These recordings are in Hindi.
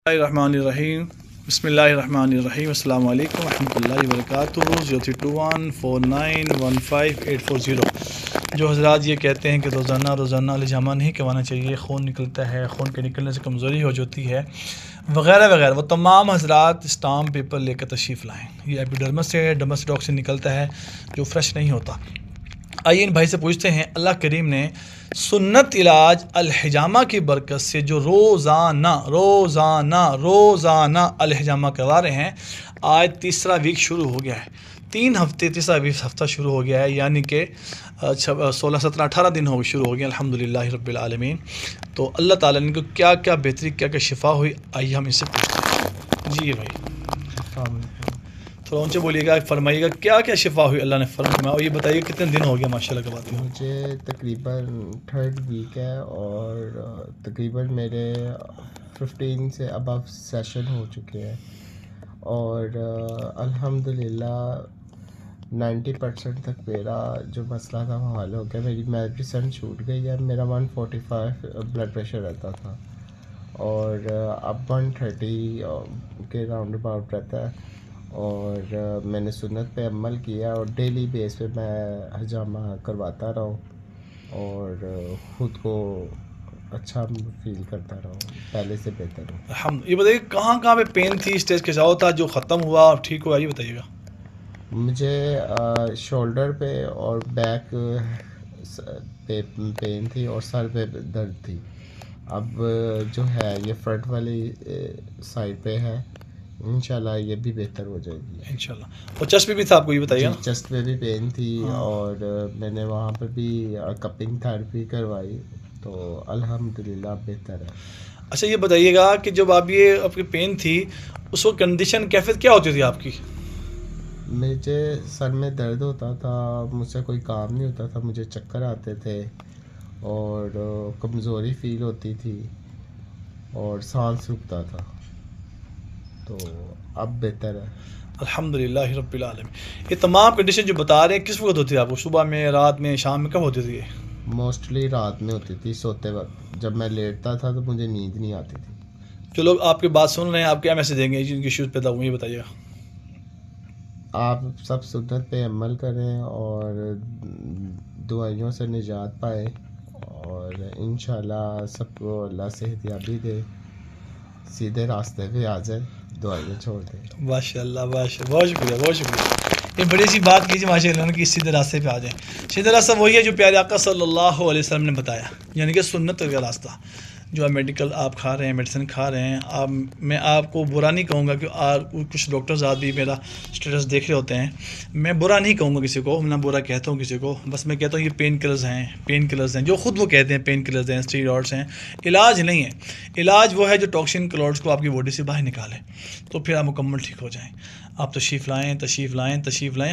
Bismillahirrahmanirrahim. Bismillahirrahmanirrahim. Assalamu alaikum warahmatullahi wabarakatuh. 0321491580। जो हज़रात ये कहते हैं कि रोज़ाना लिजामा नहीं करवाना चाहिए, खून निकलता है, खून के निकलने से कमज़ोरी हो जाती है वगैरह वगैरह, वो तमाम हज़रात स्टाम्प पेपर लेकर तशरीफ़ लाएँ। ये एपिडर्मिस से डर्मेटोक्सिन निकलता है जो फ्रेश नहीं होता। आइए इन भाई से पूछते हैं, अल्लाह करीम ने सुन्नत इलाज अलहिजामा की बरकत से जो रोज़ाना अलहिजामा करवा रहे हैं, आज तीसरा वीक शुरू हो गया है, 3 हफ्ते तीसरा हफ्ता शुरू हो गया है, यानी कि 16, 17, 18 दिन हो शुरू हो गए अल्हम्दुलिल्लाह रब्बिल आलमीन। तो अल्लाह ताला ने इनको क्या क्या बेहतरी, क्या क्या शिफा हुई, आइए हम इनसे पूछते हैं। जी भाई थोड़ा ऊँचे बोलिएगा, फरमाइएगा क्या क्या शिफा हुई अल्लाह ने फरमाया, और ये बताइए कितने दिन हो गया माशाल्लाह का बात है। मुझे तकरीबन 3rd वीक है और तकरीबन मेरे 15 से अबव सेशन हो चुके हैं और अल्हम्दुलिल्लाह 90% तक मेरा जो मसला था वो हल हो गया। मेरी मेडिसिन छूट गई है। मेरा 145 ब्लड प्रेशर रहता था और अब 130 के राउंड अबाउट रहता है और मैंने सुन्नत पे अमल किया और डेली बेस पे मैं हजामा करवाता रहा हूँ और ख़ुद को अच्छा फील करता रहा हूँ, पहले से बेहतर हूँ। हम ये बताइए कहाँ कहाँ पे पेन थी, स्टेज के जाओ था जो ख़त्म हुआ ठीक हुआ, ये बताइएगा। मुझे शोल्डर पे और बैक पे पेन थी और सर पे दर्द थी। अब जो है ये फ्रंट वाली साइड पे है, इंशाल्लाह ये भी बेहतर हो जाएगी इंशाल्लाह। और चेस्ट पे भी था आपको, ये बताइए। चेस्ट पे भी पेन थी। हाँ। और मैंने वहाँ पे भी कपिंग थेरेपी करवाई तो अल्हम्दुलिल्लाह बेहतर है। अच्छा ये बताइएगा कि जब आप ये आपकी पेन थी उस वक्त कंडीशन कैफियत क्या होती थी आपकी? मुझे सर में दर्द होता था, मुझसे कोई काम नहीं होता था, मुझे चक्कर आते थे और कमज़ोरी फील होती थी और सांस रुकता था। तो अब बेहतर है अल्हम्दुलिल्लाह रब्बिल आलमीन। ये तमाम कंडीशन जो बता रहे हैं किस वक्त होती थी आपको, सुबह में, रात में, शाम में, कब होती थी? मोस्टली रात में होती थी, सोते वक्त। जब मैं लेटता था तो मुझे नींद नहीं आती थी। जो लोग आपकी बात सुन रहे हैं आप क्या मैसेज देंगे जिनके इश्यूज़ पैदा हुए, ये बताइएगा। आप सब सुन्नत पे अमल करें और दुआइयों से निजात पाए और इंशाल्लाह सबको अल्लाह सेहतयाबी दे, सीधे रास्ते पे आ जाए, दुआइयाँ छोड़ दें। माशाल्लाह माशाल्लाह, बहुत शुक्रिया बहुत शुक्रिया। ये बड़ी सी बात कीजिए माशाल्लाह कि सीधे रास्ते पे आ जाए। सीधे रास्ता वही है जो प्यारे आका सल्लल्लाहु अलैहि वसल्लम ने बताया, यानी कि सुन्नत का रास्ता। जो आप मेडिकल आप खा रहे हैं, मेडिसिन खा रहे हैं, आप, मैं आपको बुरा नहीं कहूँगा कि कुछ डॉक्टर्स आज भी मेरा स्टेटस देख रहे होते हैं, मैं बुरा नहीं कहूँगा किसी को, ना बुरा कहता हूँ किसी को, बस मैं कहता हूँ ये पेन किलर्स हैं जो ख़ुद वो कहते हैं पेन किलर्स हैं, स्टीरॉइड्स हैं, इलाज नहीं है। इलाज वो है जो टॉक्सिन क्लॉट्स को आपकी बॉडी से बाहर निकाले, तो फिर आप मुकम्मल ठीक हो जाएँ। आप तशरीफ़ लाएँ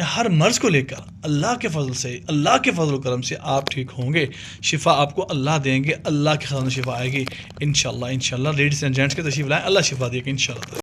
हर मर्ज़ को लेकर, अल्लाह के फ़ज़ल से, अल्लाह के फ़ज़ल करम से आप ठीक होंगे। शिफ़ा आपको अल्लाह देंगे, अल्लाह के ख़ज़ाने शिफ़ा आएगी इंशाल्लाह। लेडीज़ एंड जेंट्स के तशरीफ़ लाएँ, अल्लाह शिफ़ा देगा इंशाल्लाह।